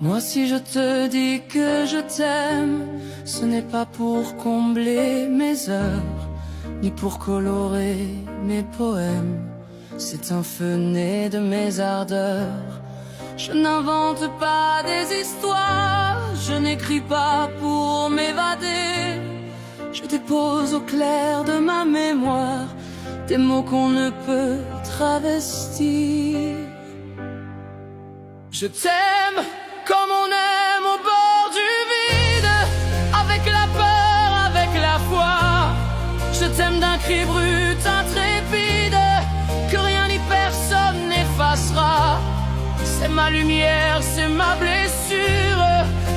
Moi si je te dis que je t'aime, ce n'est pas pour combler mes heures, ni pour colorer mes poèmes. C'est un feu né de mes ardeurs. Je n'invente pas des histoires, je n'écris pas pour m'évader. Je dépose au clair de ma mémoire des mots qu'on ne peut travestir. Je t'aime comme on aime au bord du vide, avec la peur, avec la foi. Je t'aime d'un cri brut, intrépide, que rien ni personne n'effacera. C'est ma lumière, c'est ma blessure,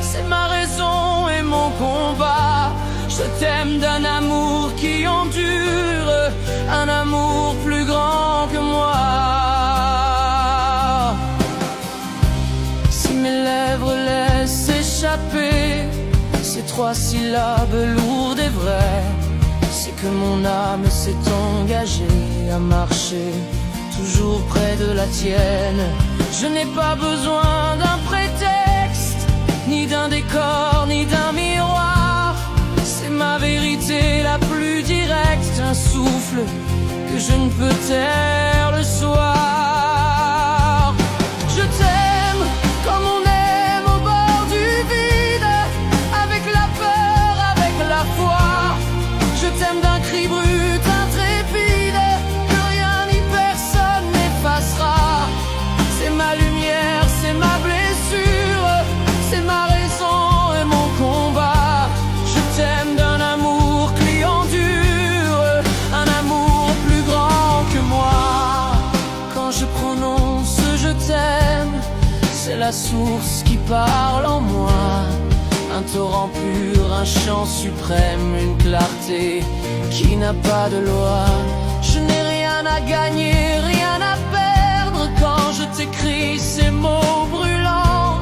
c'est ma raison et mon combat. Je t'aime d'un amour qui endure, un amour plus grand que moi. Si mes lèvres laissent échapper ces trois syllabes lourdes et vraies, c'est que mon âme s'est engagée à marcher toujours près de la tienne. Je n'ai pas besoin d'un prétexte, ni d'un décor, ni d'un miroir. C'est ma vérité la plus directe, un souffle que je ne peux taire le soir. Je t'aime comme on aime au bord du vide, avec la peur, avec la foi. Je t'aime d'un cri brut, intrépide, que rien ni personne n'effacera. C'est ma lumière, c'est ma blessure, c'est ma raison et mon combat. Je t'aime d'un amour qui endure, un amour plus grand que moi. Quand je prononce je t'aime, c'est la source qui parle en moi. Un torrent pur, un chant suprême, une clarté qui n'a pas de loi. Je n'ai rien à gagner, rien à perdre quand je t'écris ces mots brûlants.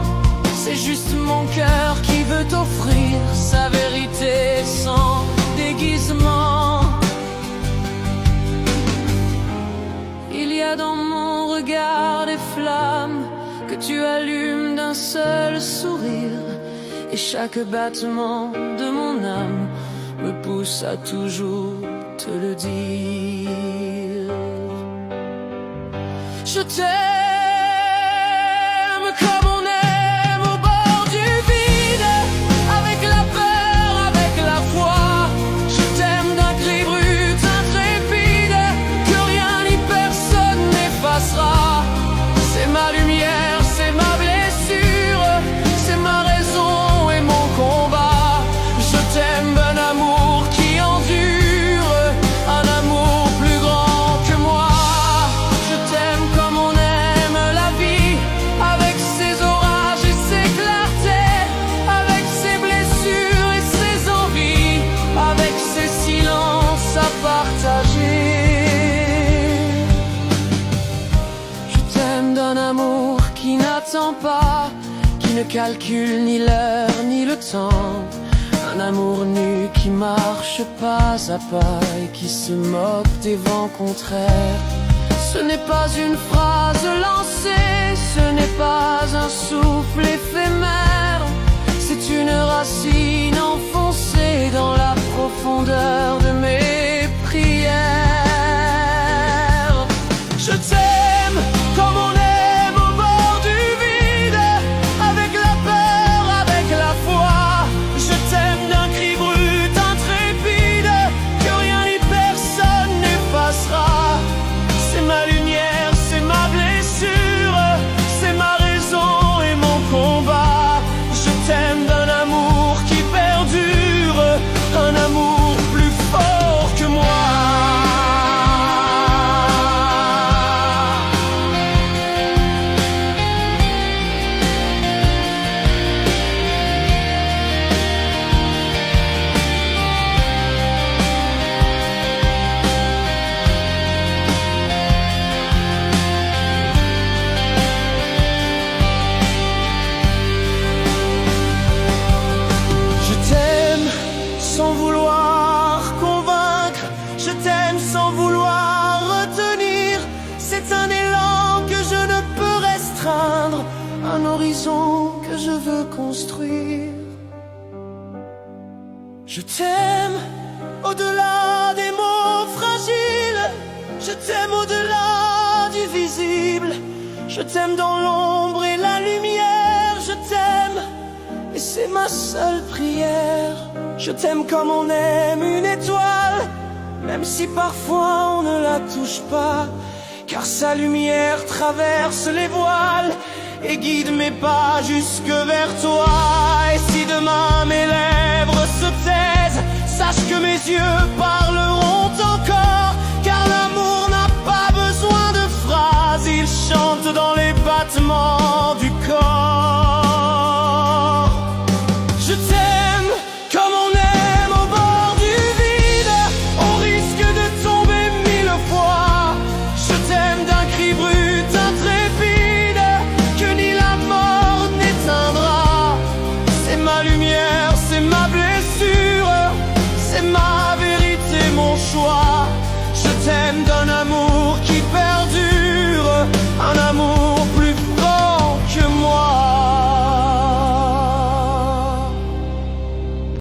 C'est juste mon cœur qui veut t'offrir sa vérité sans déguisement. Il y a dans mon regard des flammes que tu allumes d'un seul sourire, et chaque battement de mon âme me pousse à toujours te le dire. Je t'aime comme on aime au bord du vide, avec la peur, avec la foi. Je t'aime d'un cri brut, intrépide, que rien ni personne n'effacera. C'est ma lumière, c'est ma blessure, c'est ma raison et mon combat. Je t'aime d'un amour qui endure, un amour plus grand que moi. Je t'aime comme on aime la vie, avec ses orages et ses clartés, avec ses blessures et ses envies, avec ses silences à partager. Je t'aime d'un amour qui n'attend pas, qui ne calcule ni l'heure ni le temps. Un amour nu qui marche pas à pas et qui se moque des vents contraires. Ce n'est pas une phrase lancée, ce n'est pas un souffle éphémère. C'est une racine enfoncée dans la profondeur de mes prières. Je t'aime comme on aime au bord du vide, avec la peur, avec la foi. Je t'aime d'un cri brut, intrépide, que rien ni personne n'effacera. C'est ma lumière, c'est ma blessure, c'est ma raison et mon combat. Je t'aime d'un amour qui perdure, un amour plus fort que moi. Je t'aime sans vouloir convaincre, je t'aime sans vouloir retenir. C'est un élan que je ne peux restreindre, un horizon que je veux construire. Je t'aime au-delà des mots fragiles, je t'aime au-delà du visible, je t'aime dans l'ombre et la lumière, je t'aime, et c'est ma seule prière. Je t'aime comme on aime une étoile, même si parfois on ne la touche pas, car sa lumière traverse les voiles et guide mes pas jusque vers toi. Et si demain mes lèvres se taisent, sache que mes yeux parleront.